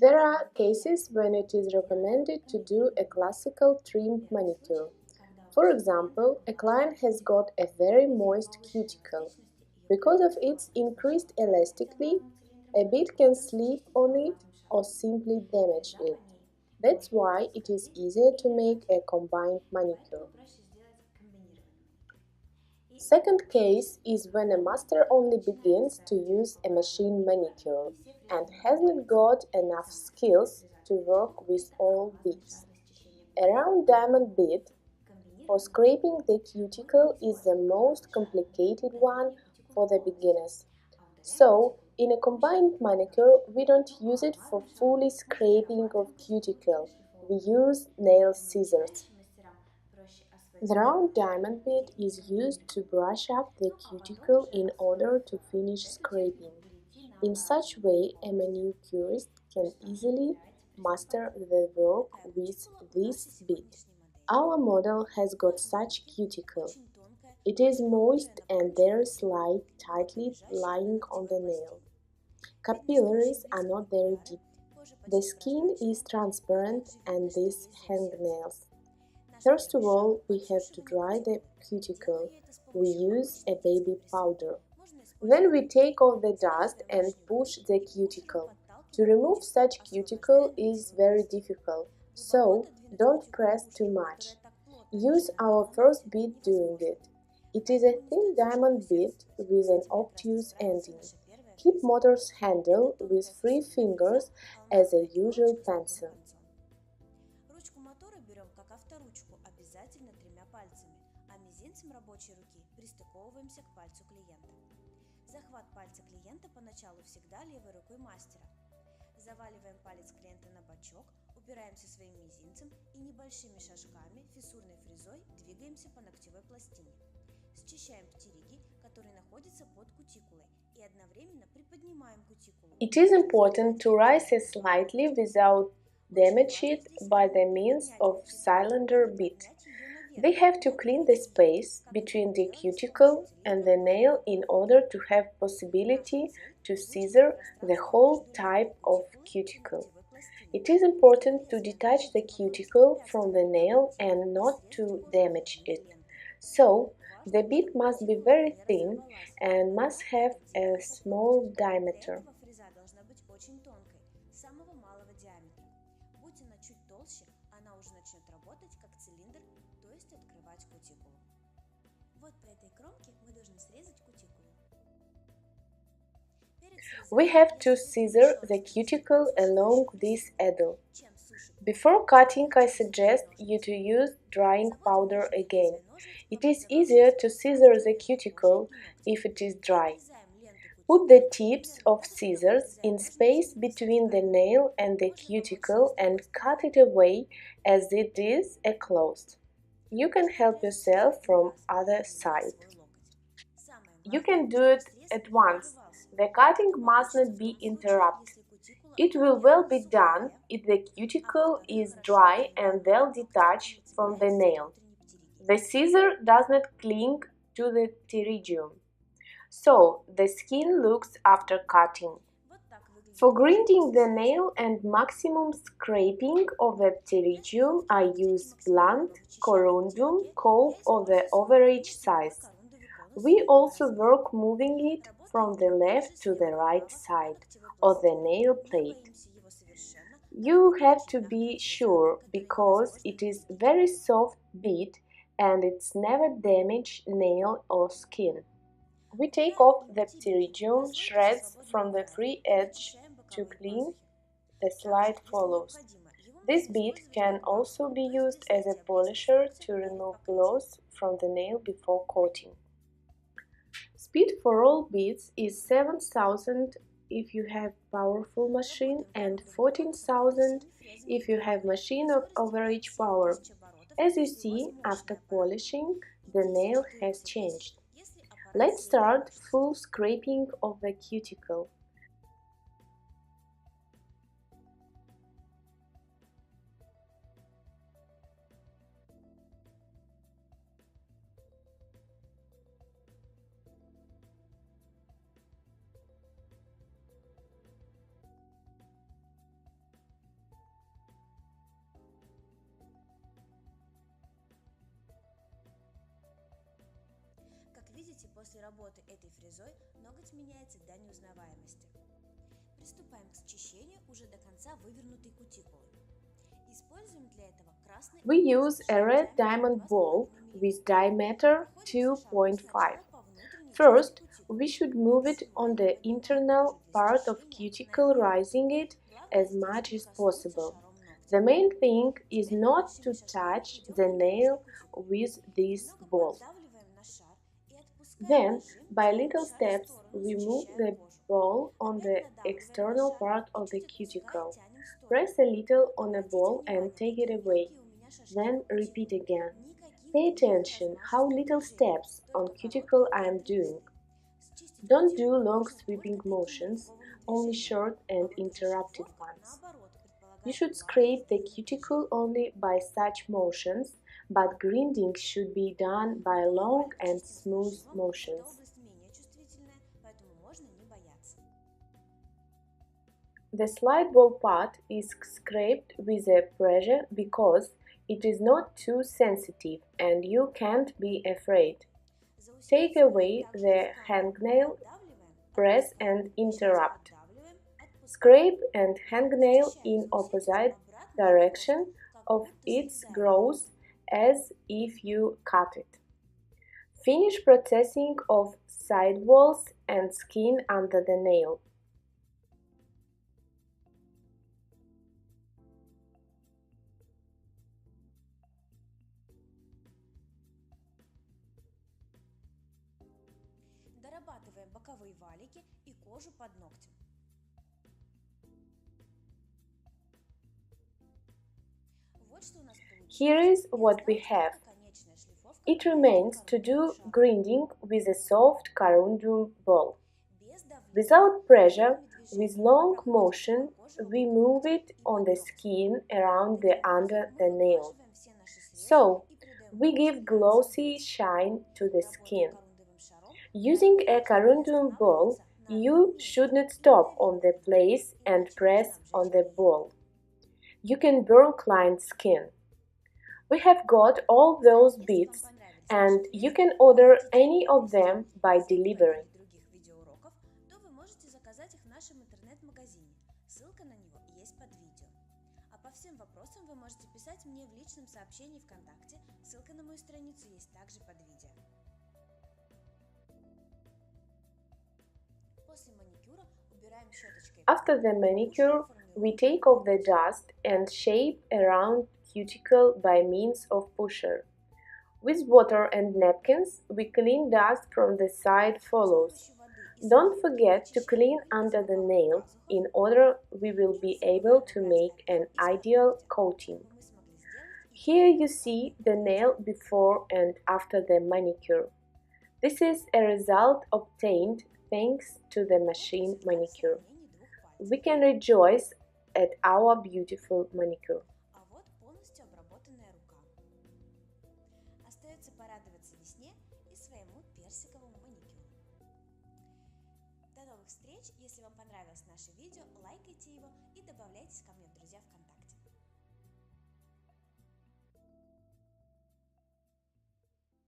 There are cases when it is recommended to do a classical trimmed manicure. For example, a client has got a very moist cuticle. Because of its increased elasticity, a bit can slip on it or simply damage it. That's why it is easier to make a combined manicure. Second case is when a master only begins to use a machine manicure and hasn't got enough skills to work with all bits. A round diamond bit for scraping the cuticle is the most complicated one for the beginners. So, in a combined manicure, we don't use it for fully scraping of cuticle. We use nail scissors. The round diamond bit is used to brush up the cuticle in order to finish scraping. In such way, a manicurist can easily master the work with this bit. Our model has got such cuticle. It is moist and there is light tightly lying on the nail. Capillaries are not very deep. The skin is transparent and these hangnails. First of all, we have to dry the cuticle. We use a baby powder. Then we take off the dust and push the cuticle. To remove such cuticle is very difficult, so don't press too much. Use our first bit doing it. It is a thin diamond bit with an obtuse ending. Keep motor's handle with 3 fingers as a usual pencil. Ручку мотора берем как авторучку, обязательно 3 пальцами, а мизинцем рабочей руки пристыковываемся к пальцу клиента. Захват пальца клиента поначалу всегда левой рукой мастера. Заваливаем палец клиента на бочок, упираемся своим мизинцем и небольшими шажками, фиссурной фрезой двигаемся по ногтевой пластине. Счищаем птериги, которые находятся под кутикулой, и одновременно приподнимаем кутикулу. It is important to rise it slightly without damage it by the means of cylinder bit. They have to clean the space between the cuticle and the nail in order to have possibility to scissor the whole type of cuticle. It is important to detach the cuticle from the nail and not to damage it. So, the bit must be very thin and must have a small diameter. Фреза должна быть очень тонкой, самого малого диаметра. Будь она чуть толще, она уже начнет работать как цилиндр, то есть открывать кутикулу. Вот по этой кромке мы должны срезать кутикулу. We have to scissor the cuticle along this edge. Before cutting, I suggest you to use drying powder again. It is easier to scissor the cuticle if it is dry. Put the tips of scissors in space between the nail and the cuticle and cut it away as it is closed. You can help yourself from other side. You can do it at once. The cutting must not be interrupted. It will well be done if the cuticle is dry and well detached from the nail. The scissor does not cling to the pterygium, so the skin looks after cutting. For grinding the nail and maximum scraping of the pterygium, I use blunt, corundum, cope of the average size. We also work moving it from the left to the right side of the nail plate. You have to be sure because it is very soft bit and it's never damaged nail or skin. We take off the pterygium shreds from the free edge to clean. The slide follows. This bit can also be used as a polisher to remove gloss from the nail before coating. Speed for all bits is 7,000 if you have powerful machine and 14,000 if you have machine of average power. As you see, after polishing, the nail has changed. Let's start full scraping of the cuticle. Заметьте, после работы этой фрезой ноготь меняется до неузнаваемости. Приступаем к счищению уже до конца вывернутой кутикулы. Используем для этого красный... We use a red diamond ball with diameter 2.5. First, we should move it on the internal part of cuticle, raising it as much as possible. The main thing is not to touch the nail with this ball. Then, by little steps, we move the ball on the external part of the cuticle. Press a little on a ball and take it away. Then repeat again. Pay attention how little steps on cuticle I am doing. Don't do long sweeping motions, only short and interrupted ones. You should scrape the cuticle only by such motions, but grinding should be done by long and smooth motions. The slide ball part is scraped with a pressure because it is not too sensitive and you can't be afraid. Take away the hangnail, press and interrupt. Scrape and hangnail in opposite direction of its growth as if you cut it. Finish processing of sidewalls and skin under the nail. Дорабатываем боковые валики и кожу под ногтем. Here is what we have. It remains to do grinding with a soft corundum ball. Without pressure, with long motion, we move it on the skin around the under the nail. So, we give glossy shine to the skin. Using a corundum ball, you should not stop on the place and press on the ball. You can burn client skin. We have got all those bits, and you can order any of them by delivery. То вы можете заказать их в нашем интернет-магазине. Ссылка на него есть под видео. А по всем вопросам вы можете писать мне в личном сообщении ВКонтакте. Ссылка на мою страницу есть также под видео. После маникюра убираем щеточкой. After the manicure, we take off the dust and shape around cuticle by means of pusher. With water and napkins, we clean dust from the side follows. Don't forget to clean under the nail, in order we will be able to make an ideal coating. Here you see the nail before and after the manicure. This is a result obtained thanks to the machine manicure. We can rejoice at our beautiful manicure. А вот полностью обработанная рука. Остается порадоваться весне и своему персиковому маникюру. До новых встреч! Если вам понравилось наше видео, лайкайте его и добавляйтесь ко мне в друзья ВКонтакте.